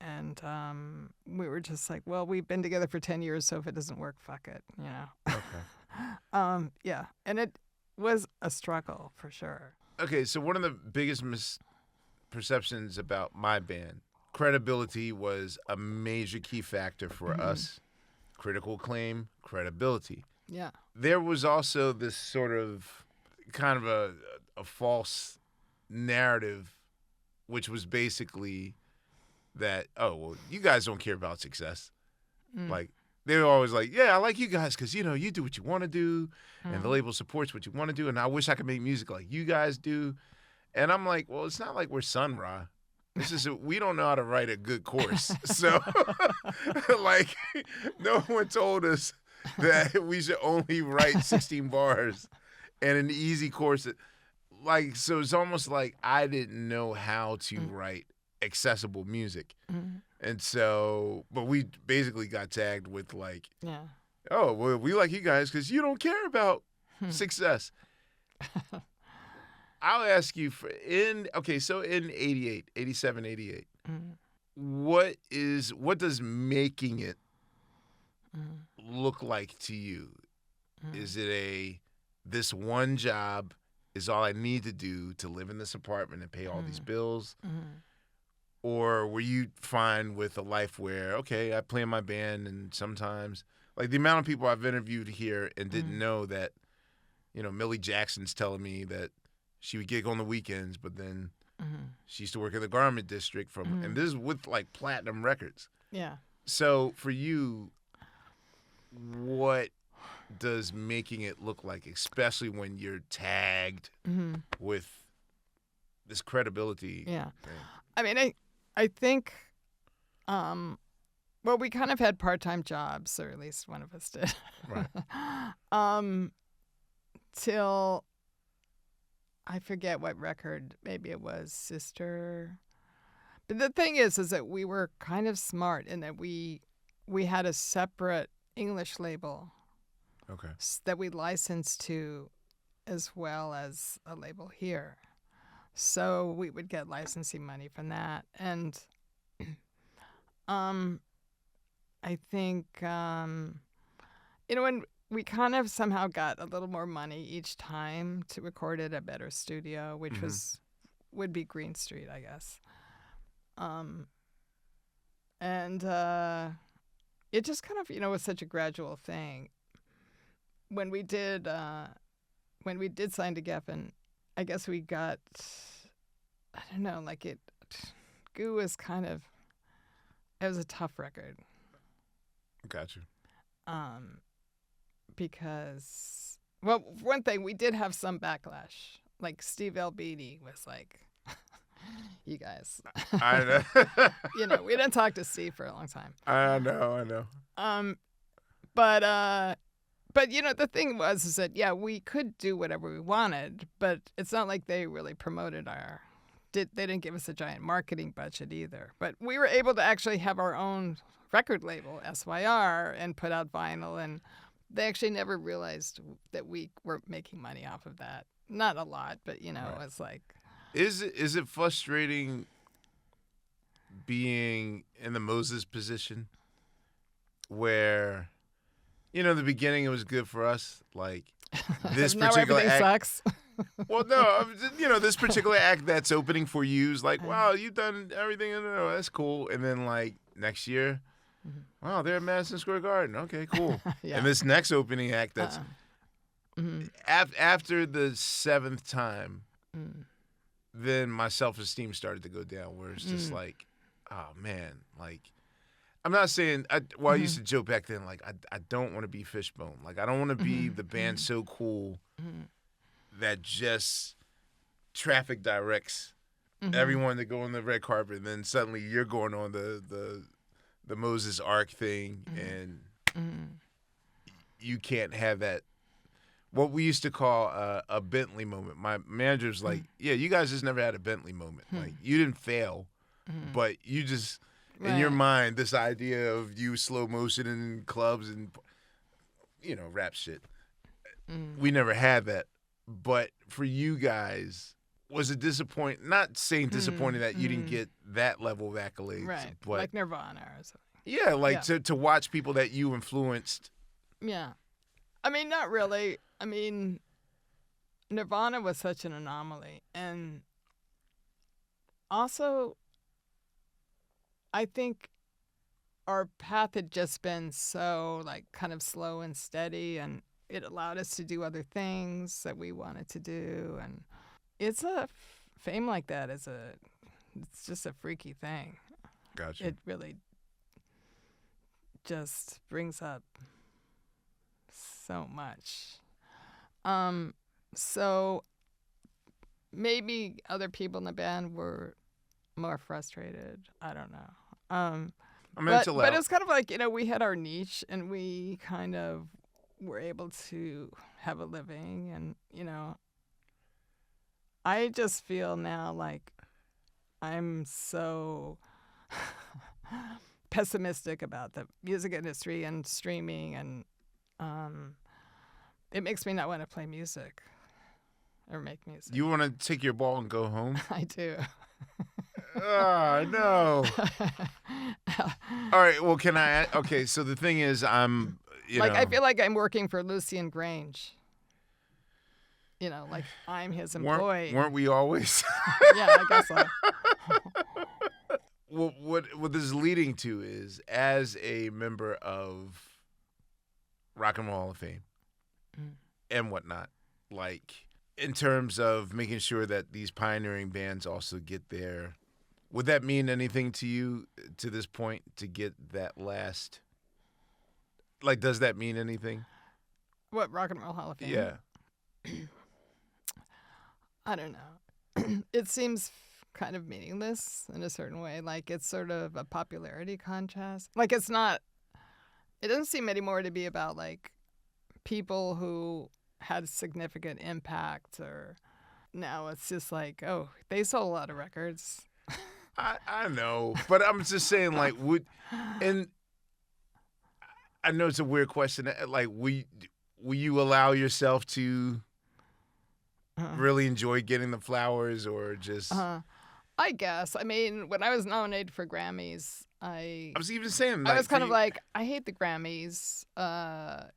and we were just like, well, we've been together for 10 years, so if it doesn't work, fuck it, Okay. Yeah. And it was a struggle for sure. Okay, so one of the biggest misperceptions about my band, credibility was a major key factor for us. Critical acclaim, credibility. Yeah. There was also this sort of kind of a false narrative, which was basically that, oh, well, you guys don't care about success. Like, they were always like, yeah, I like you guys because, you do what you want to do, and the label supports what you want to do, and I wish I could make music like you guys do. And I'm like, well, it's not like we're Sun Ra. We don't know how to write a good course. So, like, no one told us that we should only write 16 bars and an easy course. Like, so it's almost like I didn't know how to write accessible music. And so, but we basically got tagged with like, oh, well, we like you guys because you don't care about success. I'll ask you so in 88, 87, 88, what does making it look like to you? Is it this one job is all I need to do to live in this apartment and pay all these bills? Or were you fine with a life where, okay, I play in my band and sometimes, like the amount of people I've interviewed here and didn't know that, Millie Jackson's telling me that she would gig on the weekends, but then she used to work in the garment district and this is with like platinum records. Yeah. So for you, what does making it look like, especially when you're tagged with this credibility? Yeah. thing? I mean, I think, well, we kind of had part-time jobs, or at least one of us did. Right. Till I forget what record, maybe it was Sister. But the thing is that we were kind of smart in that we had a separate English label Okay. that we licensed to as well as a label here. So we would get licensing money from that. And I think, when we kind of somehow got a little more money each time to record at a better studio, which would be Green Street, I guess. And it just kind of, was such a gradual thing. When we did sign to Geffen, I guess we got, I don't know, like Goo was it was a tough record. Got you. Because, well, one thing, we did have some backlash. Like Steve Albini was like, you guys. I know. We didn't talk to Steve for a long time. I know. But the thing is that, yeah, we could do whatever we wanted, but it's not like they really promoted our they didn't give us a giant marketing budget either. But we were able to actually have our own record label, SYR, and put out vinyl. And they actually never realized that we were making money off of that. Not a lot, but, Right. it's like... Is it frustrating being in the Moses position where, the beginning it was good for us, like this now particular everything act. sucks. Well, no, this particular act that's opening for you is like, wow, you've done everything. That's cool. And then like next year, wow, they're at Madison Square Garden. Okay, cool. Yeah. And this next opening act that's Mhm. after the 7th time, then my self-esteem started to go down where it's just like, oh man, like I'm not saying I used to joke back then, like I don't want to be Fishbone. Like I don't want to be the band so cool that just traffic directs everyone to go on the red carpet, and then suddenly you're going on the Moses Ark thing, and you can't have that. What we used to call a Bentley moment. My manager's like, yeah, you guys just never had a Bentley moment. Like you didn't fail, but you just in your Right. mind this idea of you slow motion in clubs and rap shit. We never had that. But for you guys, was it disappointing? Not saying disappointing that you didn't get that level of accolades, Right. but Like Nirvana or something. yeah, like to watch people that you influenced. Yeah. I mean, not really. I mean, Nirvana was such an anomaly. And also, I think our path had just been so, like, kind of slow and steady, and it allowed us to do other things that we wanted to do. And it's fame like that it's just a freaky thing. Gotcha. It really just brings up so much. So maybe other people in the band were more frustrated. I don't know. But it's kind of like, we had our niche and we kind of were able to have a living, and, I just feel now like I'm so pessimistic about the music industry and streaming, and it makes me not want to play music or make music. You want to take your ball and go home? I do. Oh, no. All right, well, can I? Okay, so the thing is, I'm, I feel like I'm working for Lucian Grange. Like I'm his employee. Weren't we always? Yeah, I guess so. Well, what this is leading to is, as a member of Rock and Roll Hall of Fame and whatnot, like in terms of making sure that these pioneering bands also get there, would that mean anything to you to this point to get that last? Like, does that mean anything? What, Rock and Roll Hall of Fame? Yeah. I don't know. It seems kind of meaningless in a certain way. Like it's sort of a popularity contest. Like it doesn't seem anymore to be about like people who had significant impact, or now it's just like, oh, they sold a lot of records. I know, but I'm just saying, like, and I know it's a weird question. Like, will you allow yourself to really enjoy getting the flowers, or just? I guess. I mean, when I was nominated for Grammys, I was even saying, I was kind of like, I hate the Grammys.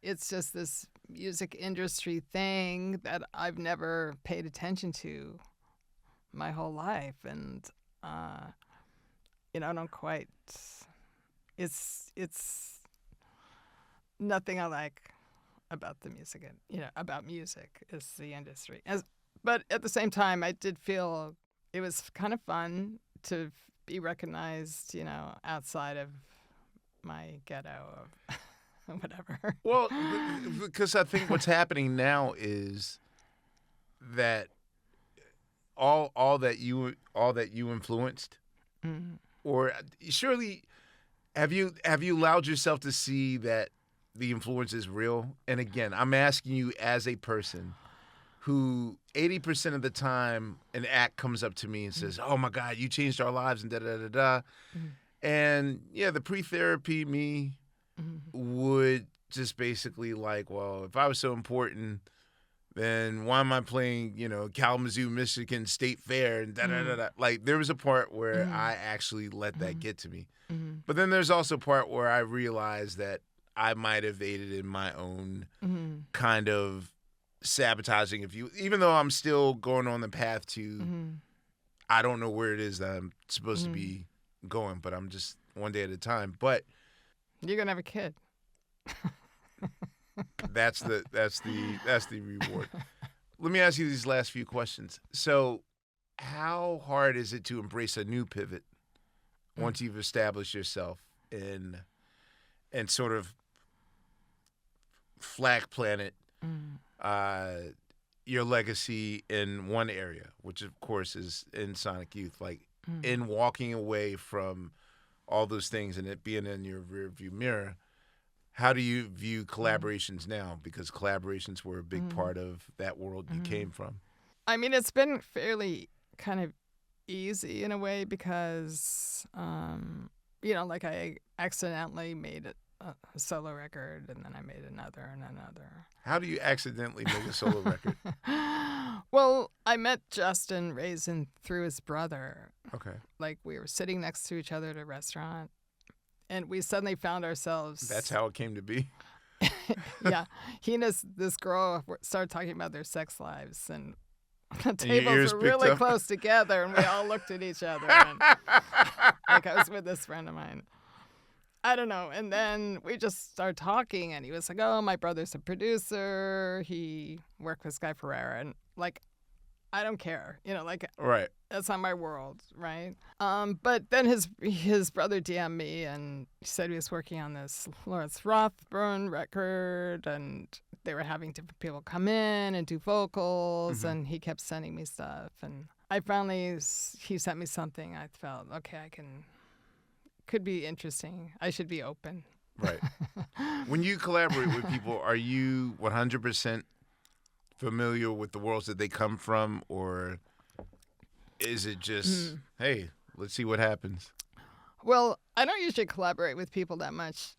It's just this music industry thing that I've never paid attention to my whole life, and I don't quite. It's nothing I like about the music, about music is the industry. But at the same time, I did feel it was kind of fun to be recognized, outside of my ghetto of whatever. Well, because I think what's happening now is that all that you influenced, or surely have you allowed yourself to see that the influence is real? And again, I'm asking you as a person, who 80% of the time an act comes up to me and says, "Oh my God, you changed our lives," and da da da da. And yeah, the pre-therapy me would just basically like, well, if I was so important, then why am I playing, Kalamazoo, Michigan State Fair and da da da da? Like, there was a part where I actually let that get to me. But then there's also a part where I realized that I might have aided in my own kind of sabotaging, even though I'm still going on the path to, I don't know where it is that I'm supposed to be going, but I'm just one day at a time. But you're gonna have a kid. that's the reward. Let me ask you these last few questions. So, how hard is it to embrace a new pivot once you've established yourself and sort of flag planet your legacy in one area, which of course is in Sonic Youth, like in walking away from all those things and it being in your rearview mirror? How do you view collaborations now? Because collaborations were a big part of that world you came from. I mean, it's been fairly kind of easy in a way because, like I accidentally made a solo record and then I made another and another. How do you accidentally make a solo record? Well, I met Justin Raisin through his brother. Okay. Like we were sitting next to each other at a restaurant. And we suddenly found ourselves... That's how it came to be? Yeah. He and this girl started talking about their sex lives. And the tables were really close together. And we all looked at each other. And, like I was with this friend of mine. I don't know. And then we just started talking. And he was like, oh, my brother's a producer. He worked with Sky Ferreira. And like, I don't care. Right. That's not my world, right? But then his brother DM'd me and he said he was working on this Lawrence Rothburn record and they were having different people come in and do vocals and he kept sending me stuff. And he sent me something. I felt, okay, could be interesting. I should be open. Right. When you collaborate with people, are you 100% familiar with the worlds that they come from, or is it just, hey, let's see what happens? Well, I don't usually collaborate with people that much.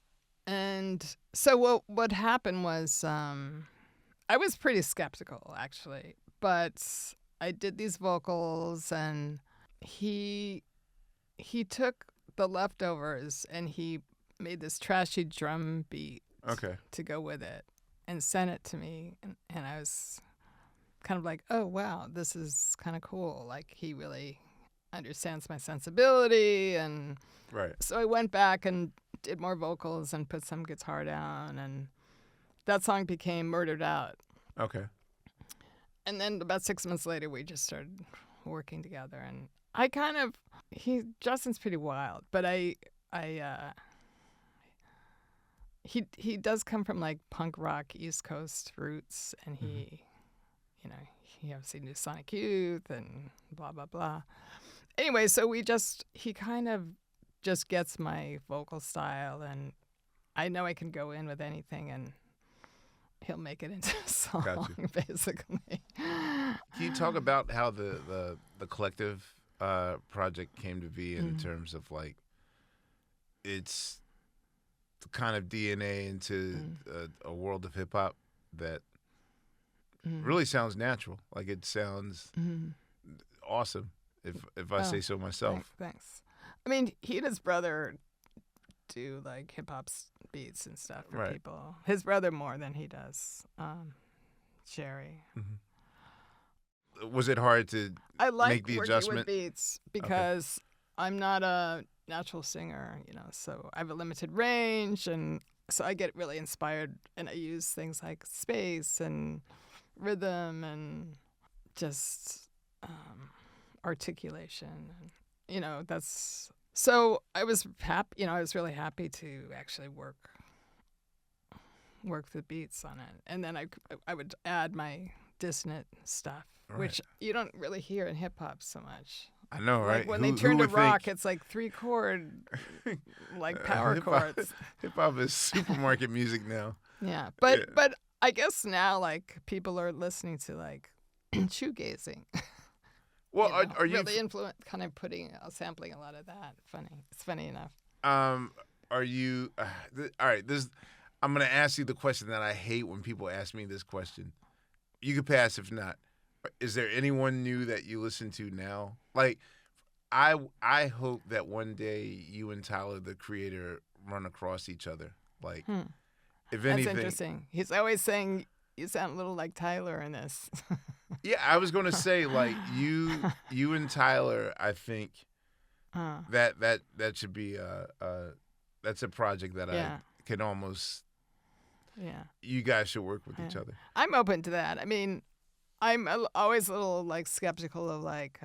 And so what happened was I was pretty skeptical, actually. But I did these vocals, and he took the leftovers, and he made this trashy drum beat to go with it and sent it to me. And I was kind of like, oh, wow, this is kind of cool. Like, he really understands my sensibility. And so I went back and did more vocals and put some guitar down. And that song became Murdered Out. Okay. And then about 6 months later, we just started working together. And Justin's pretty wild, but he does come from like punk rock East Coast roots, and he obviously knew Sonic Youth and blah blah blah. Anyway, so he kind of just gets my vocal style, and I know I can go in with anything, and he'll make it into a song, basically. Can you talk about how the collective project came to be in terms of like its kind of DNA into a world of hip hop that really sounds natural. Like, it sounds awesome, if I say so myself. Thanks. I mean, he and his brother do like hip hop beats and stuff for people. His brother more than he does. Jerry. Was it hard to make the adjustment? I like working with beats because I'm not a natural singer, so I have a limited range, and so I get really inspired, and I use things like space and rhythm and just articulation, and that's. So I was happy, I was really happy to actually work the beats on it, and then I would add my dissonant stuff, which you don't really hear in hip hop so much. I know, right? Like when they turn to rock, it's like 3-chord, like power chords. Hip hop is supermarket music now. Yeah, but I guess now, like, people are listening to, like, shoegazing. Well, You know, are you really kind of sampling a lot of that. Funny. It's funny enough. are you all right, this I'm going to ask you the question that I hate when people ask me this question. You could pass if not. Is there anyone new that you listen to now? Like I hope that one day you and Tyler the Creator run across each other. Like if That's anything, interesting. He's always saying you sound a little like Tyler in this. yeah, I was gonna say like you and Tyler. I think that should be that's a project that Yeah. I can almost. Yeah. You guys should work with each other. I'm open to that. I mean, I'm always a little like skeptical of like,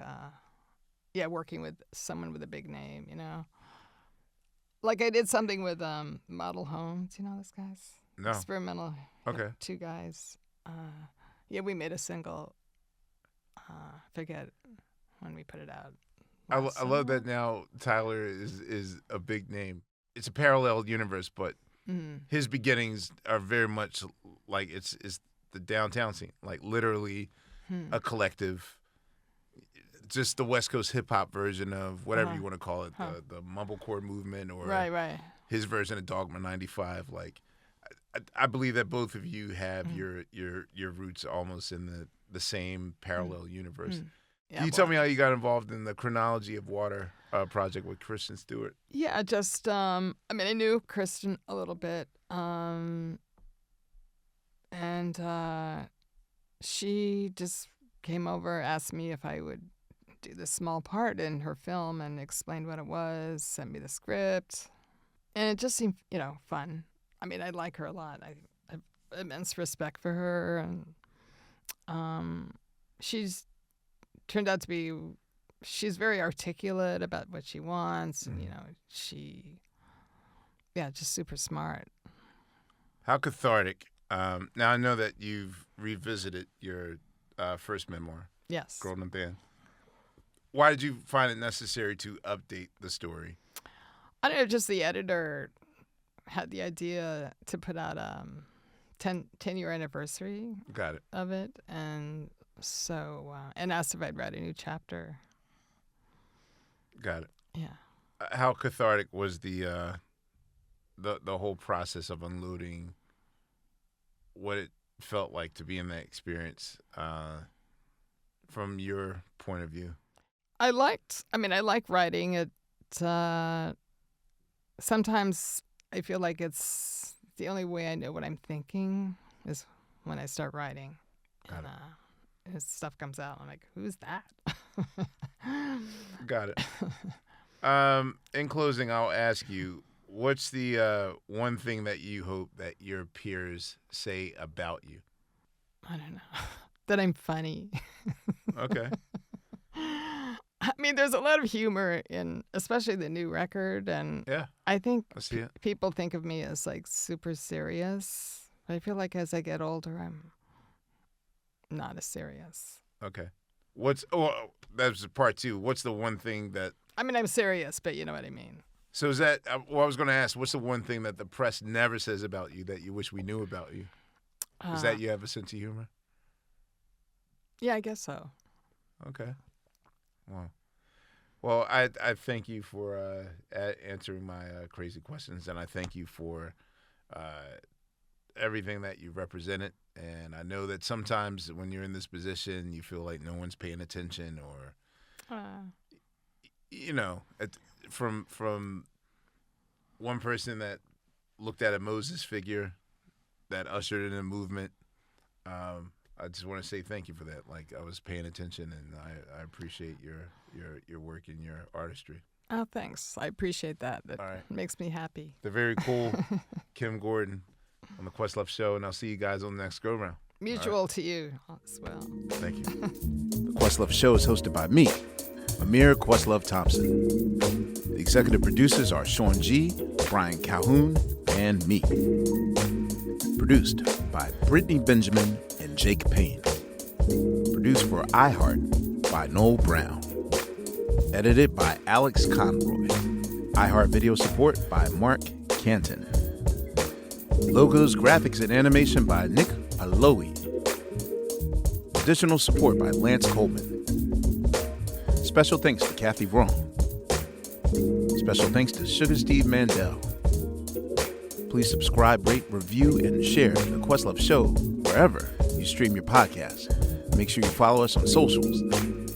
working with someone with a big name. You know, like I did something with Model Home. Do you know those guys? No. Experimental. Okay. Two guys. We made a single. Forget when we put it out. I love that now Tyler is a big name. It's a parallel universe, but his beginnings are very much like it's the downtown scene, like literally a collective, just the West Coast hip hop version of whatever you want to call it, the mumblecore movement, or right. his version of Dogma 95. Like, I believe that both of you have your roots almost in the same parallel universe. Yeah, Can you tell me how you got involved in the Chronology of Water project with Kristen Stewart? Yeah, just I knew Kristen a little bit, and she just came over, asked me if I would do this small part in her film, and explained what it was, sent me the script, and it just seemed fun. I mean, I like her a lot. I have immense respect for her, and she's turned out to be. She's very articulate about what she wants, and just super smart. How cathartic. Now I know that you've revisited your first memoir. Yes. Girl in a Band. Why did you find it necessary to update the story? I don't know, just the editor had the idea to put out 10-year anniversary Got it. of it, and so and asked if I'd write a new chapter. Got it. Yeah. How cathartic was the whole process of unloading what it felt like to be in that experience from your point of view? I like writing it. Sometimes I feel like it's the only way I know what I'm thinking is when I start writing. Got it. And stuff comes out. I'm like, who's that? Got it. In closing, I'll ask you, what's the one thing that you hope that your peers say about you? I don't know. That I'm funny. Okay. I mean, there's a lot of humor in, especially the new record, and Yeah. I think I see it. people think of me as like super serious. I feel like as I get older, I'm not as serious. Okay. That's part two. What's the one thing that? I mean, I'm serious, but you know what I mean. So is that? I was going to ask, what's the one thing that the press never says about you that you wish we knew about you? Is that you have a sense of humor? Yeah, I guess so. Okay. Wow. Well, I thank you for answering my crazy questions, and I thank you for everything that you represented. And I know that sometimes when you're in this position, you feel like no one's paying attention, or from one person that looked at a Moses figure that ushered in a movement. I just want to say thank you for that. Like, I was paying attention, and I appreciate your work and your artistry. Oh, thanks. I appreciate that. That makes me happy. The very cool Kim Gordon on the Questlove Show, and I'll see you guys on the next go-round. Mutual to you as well. Thank you. The Questlove Show is hosted by me, Amir Questlove Thompson. The executive producers are Sean G., Brian Calhoun, and me. Produced by Brittany Benjamin and Jake Payne. Produced for iHeart by Noel Brown. Edited by Alex Conroy. iHeart video support by Mark Canton. Logos, graphics, and animation by Nick Aloe. Additional support by Lance Coleman. Special thanks to Kathy Wrong. Special thanks to Sugar Steve Mandel. Please subscribe, rate, review, and share the Questlove Show wherever you stream your podcast. Make sure you follow us on socials.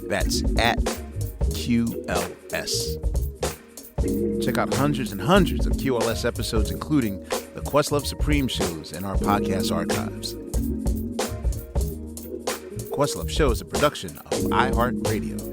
That's at QLS. Check out hundreds and hundreds of QLS episodes, including the Questlove Supreme shows and our podcast archives. Questlove Show is a production of iHeartRadio.